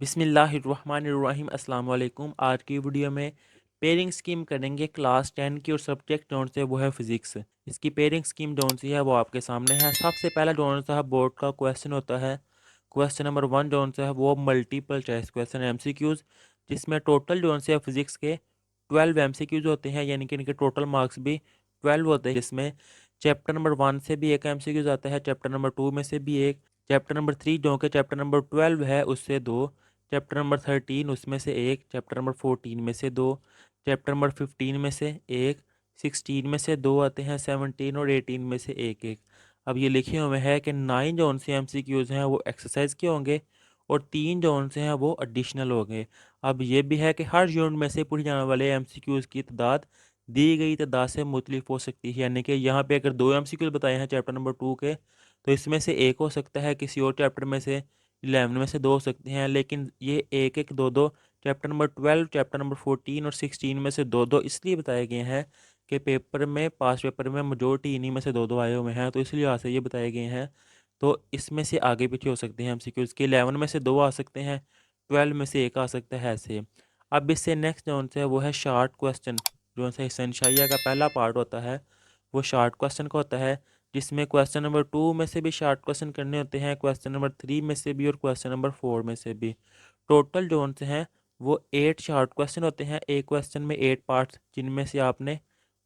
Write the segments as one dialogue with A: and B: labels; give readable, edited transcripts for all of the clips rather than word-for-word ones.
A: बिस्मिल्लाहिर्रहमानिर्रहीम अस्सलाम वालेकुम। आज की वीडियो में पेयरिंग स्कीम करेंगे क्लास 10 की और सब्जेक्ट जोन से वो है फिजिक्स। इसकी पेयरिंग स्कीम जोन सी है वो आपके सामने है। सबसे पहला जोन सा है बोर्ड का क्वेश्चन होता है। क्वेश्चन नंबर 1 जोन से है वो मल्टीपल चॉइस क्वेश्चन MCQs, जिसमें टोटल जोन से है फिजिक्स के 12 MCQs होते हैं, यानी कि इनके टोटल मार्क्स भी 12 होते हैं। जिसमें चैप्टर नंबर 1 से भी एक MCQs आता है, चैप्टर नंबर 2 में से भी एक, चैप्टर नंबर 3 जो कि चैप्टर नंबर 12 है उससे दो, चैप्टर नंबर 13 उसमें से एक, चैप्टर नंबर 14 में से दो, चैप्टर नंबर 15 में से एक, 16 में से दो आते हैं, 17 और 18 में से एक एक। अब ये लिखे हुए है कि 9 जोन से MCQs हैं वो एक्सरसाइज के होंगे और 3 जोन से हैं वो एडिशनल होंगे। अब ये भी है कि हर यूनिट में से पूछे जाने वाले MCQs की तादाद दी गई तादाद से मुख्तलिफ हो सकती है, यानी कि यहाँ पे अगर 2 MCQs बताए हैं चैप्टर नंबर 2 के, तो इसमें से एक हो सकता है किसी और चैप्टर में से, 11 में से दो हो सकते हैं, लेकिन ये एक एक दो दो चैप्टर नंबर 12, चैप्टर नंबर 14 और 16 में से दो दो इसलिए बताए गए हैं कि पेपर में, पास पेपर में मेजोरिटी इन्हीं में से दो दो आए हुए हैं, तो इसलिए आज से ये बताए गए हैं। तो इसमें से आगे पीछे हो सकते हैं MCQs के, 11 में से दो आ सकते हैं, 12 में से एक आ सकता है, ऐसे। अब इससे नेक्स्ट जो है वो है शार्ट क्वेश्चन। जो सा हिस्सेनशाहिया का पहला पार्ट होता है वो शार्ट क्वेश्चन का होता है, जिसमें क्वेश्चन नंबर 2 में से भी शार्ट क्वेश्चन करने होते हैं, क्वेश्चन नंबर 3 में से भी और क्वेश्चन नंबर 4 में से भी। टोटल जो से हैं वो 8 शार्ट क्वेश्चन होते हैं। एक क्वेश्चन में 8 पार्ट्स, जिनमें से आपने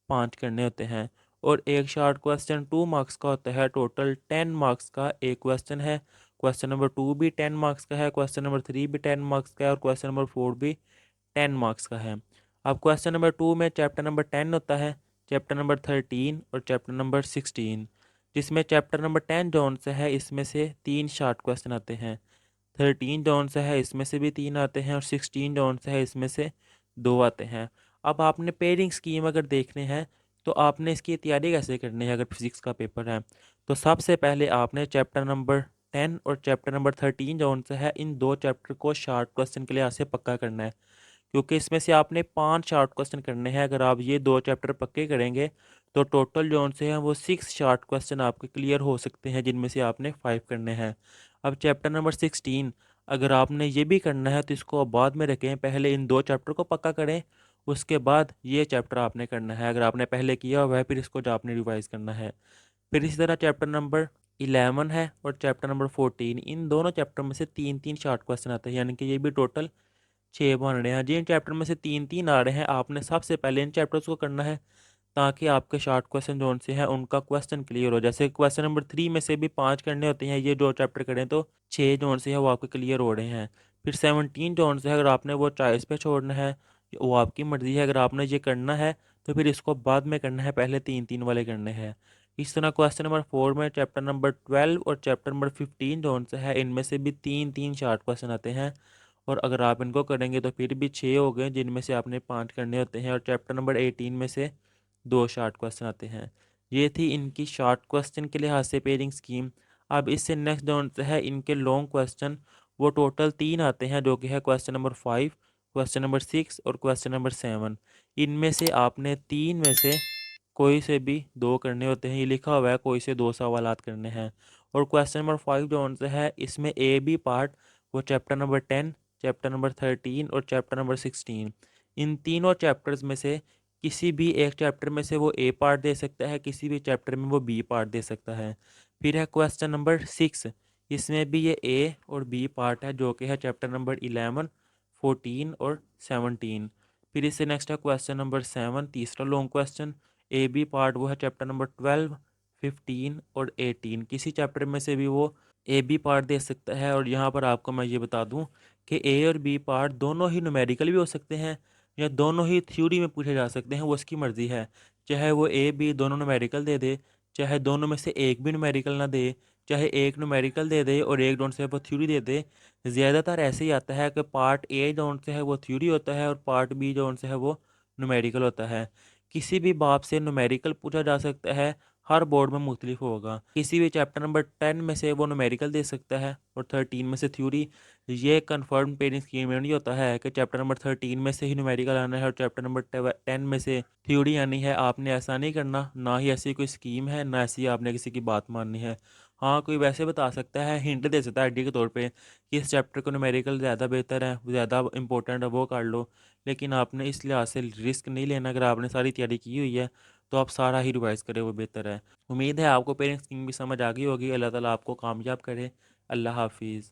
A: 5 करने होते हैं। और एक शार्ट क्वेश्चन 2 मार्क्स का होता है। टोटल 10 मार्क्स का एक क्वेश्चन है। क्वेश्चन नंबर 2 भी 10 मार्क्स का है, क्वेश्चन नंबर 3 भी 10 मार्क्स का है और क्वेश्चन नंबर 4 भी 10 मार्क्स का है। अब क्वेश्चन नंबर 2 में चैप्टर नंबर 10 होता है, चैप्टर नंबर 13 और चैप्टर नंबर 16, जिसमें चैप्टर नंबर 10 जौन सा है इसमें से 3 शार्ट क्वेश्चन आते हैं, 13 जौन सा है इसमें से भी 3 आते हैं और 16 जौन सा है इसमें से 2 आते हैं। अब आपने पेयरिंग स्कीम अगर देखने हैं तो आपने इसकी तैयारी कैसे करनी है अगर फिजिक्स का पेपर है। तो सबसे पहले आपने चैप्टर नंबर 10 और चैप्टर नंबर 13 जौन सा है इन दो चैप्टर को शार्ट क्वेश्चन के लिहाज से पक्का करना है, क्योंकि इसमें से आपने 5 शार्ट क्वेश्चन करने हैं। अगर आप ये दो चैप्टर पक्के करेंगे तो टोटल जो से हैं वो 6 शार्ट क्वेश्चन आपके क्लियर हो सकते हैं, जिनमें से आपने 5 करने हैं। अब चैप्टर नंबर 16 अगर आपने ये भी करना है तो इसको आप बाद में रखें, पहले इन दो चैप्टर को पक्का करें, उसके बाद ये चैप्टर आपने करना है। अगर आपने पहले किया हुआ है फिर इसको जो आपने रिवाइज करना है। फिर इसी तरह चैप्टर नंबर 11 है और चैप्टर नंबर 14, इन दोनों चैप्टर में से 3 3 शार्ट क्वेश्चन आते हैं, यानी कि ये भी टोटल 6 बन रहे हैं। जिन चैप्टर में से 3 3 आ रहे हैं आपने सबसे पहले इन चैप्टर्स को करना है, ताकि आपके शार्ट क्वेश्चन जोन से हैं उनका क्वेश्चन क्लियर हो। जैसे क्वेश्चन नंबर 3 में से भी 5 करने होते हैं, ये दो चैप्टर करें तो 6 जोन से है वो आपके क्लियर हो रहे हैं। फिर 17 जोन से अगर आपने वो चॉइस पे छोड़ना है, वो आपकी मर्ज़ी है। अगर आपने ये करना है तो फिर इसको बाद में करना है, पहले 3 3 वाले करने हैं। इस तरह क्वेश्चन नंबर 4 में चैप्टर नंबर 12 और चैप्टर नंबर 15 जोन से है, इनमें से भी 3 3 शार्ट क्वेश्चन आते हैं। और अगर आप इनको करेंगे तो फिर भी 6 हो गए, जिनमें से आपने 5 करने होते हैं। और चैप्टर नंबर 18 में से 2 शार्ट क्वेश्चन आते हैं। ये थी इनकी शार्ट क्वेश्चन के लिहाज से पेयरिंग स्कीम। अब इससे नेक्स्ट जो है इनके लॉन्ग क्वेश्चन, वो टोटल 3 आते हैं, जो कि है क्वेश्चन नंबर 5, क्वेश्चन नंबर 6 और क्वेश्चन नंबर 7। इनमें से आपने 3 में से कोई से भी 2 करने होते हैं। ये लिखा हुआ है कोई से 2 सवालात करने हैं। और क्वेश्चन नंबर 5 जो है इसमें ए बी पार्ट, वो चैप्टर नंबर 10, चैप्टर नंबर 13 और चैप्टर नंबर 16, इन तीनों चैप्टर्स में से किसी भी एक चैप्टर में से वो ए पार्ट दे सकता है, किसी भी चैप्टर में वो बी पार्ट दे सकता है। फिर है क्वेश्चन नंबर 6, इसमें भी ये ए और बी पार्ट है, जो कि है चैप्टर नंबर 11, 14 और 17। फिर इससे नेक्स्ट है क्वेश्चन नंबर 7, तीसरा long question, A B part, वो है चैप्टर नंबर 12, 15 और 18। किसी चैप्टर में से भी वो ए बी पार्ट दे सकता है। और यहाँ पर आपको मैं ये बता दूँ कि ए और बी पार्ट दोनों ही न्यूमेरिकल भी हो सकते हैं या दोनों ही थ्योरी में पूछे जा सकते हैं, वो उसकी मर्ज़ी है। चाहे वो ए बी दोनों न्यूमेरिकल दे दे, चाहे दोनों में से एक भी न्यूमेरिकल ना दे, चाहे एक न्यूमेरिकल दे दे और एक डोंट से वो थ्योरी दे दे। ज़्यादातर ऐसे ही आता है कि पार्ट ए डोंट से है वो थ्योरी होता है और पार्ट बी डोंट से है वो न्यूमेरिकल होता है। किसी भी बाब से न्यूमेरिकल पूछा जा सकता है, हर बोर्ड में मुख्तलिफ होगा। किसी भी चैप्टर नंबर 10 में से वो न्यूमेरिकल दे सकता है और 13 में से थ्योरी। ये कंफर्म पेयरिंग स्कीम में नहीं होता है कि चैप्टर नंबर 13 में से ही न्यूमेरिकल आना है और चैप्टर नंबर 10 में से थ्योरी आनी है। आपने ऐसा नहीं करना, ना ही ऐसी कोई स्कीम है, ना ऐसी आपने किसी की बात माननी है। हाँ, कोई वैसे बता सकता है, हिंट दे सकता है आइडिया के तौर पे कि इस चैप्टर को न्यूमेरिकल ज़्यादा बेहतर है, ज़्यादा इंपॉर्टेंट है, वो कर लो। लेकिन आपने इस लिहाज से रिस्क नहीं लेना। अगर आपने सारी तैयारी की हुई है तो आप सारा ही रिवाइज़ करें, वो बेहतर है। उम्मीद है आपको पेरेंट्स की भी समझ आ गई होगी। अल्लाह ताला आपको कामयाब करे। अल्लाह हाफिज़।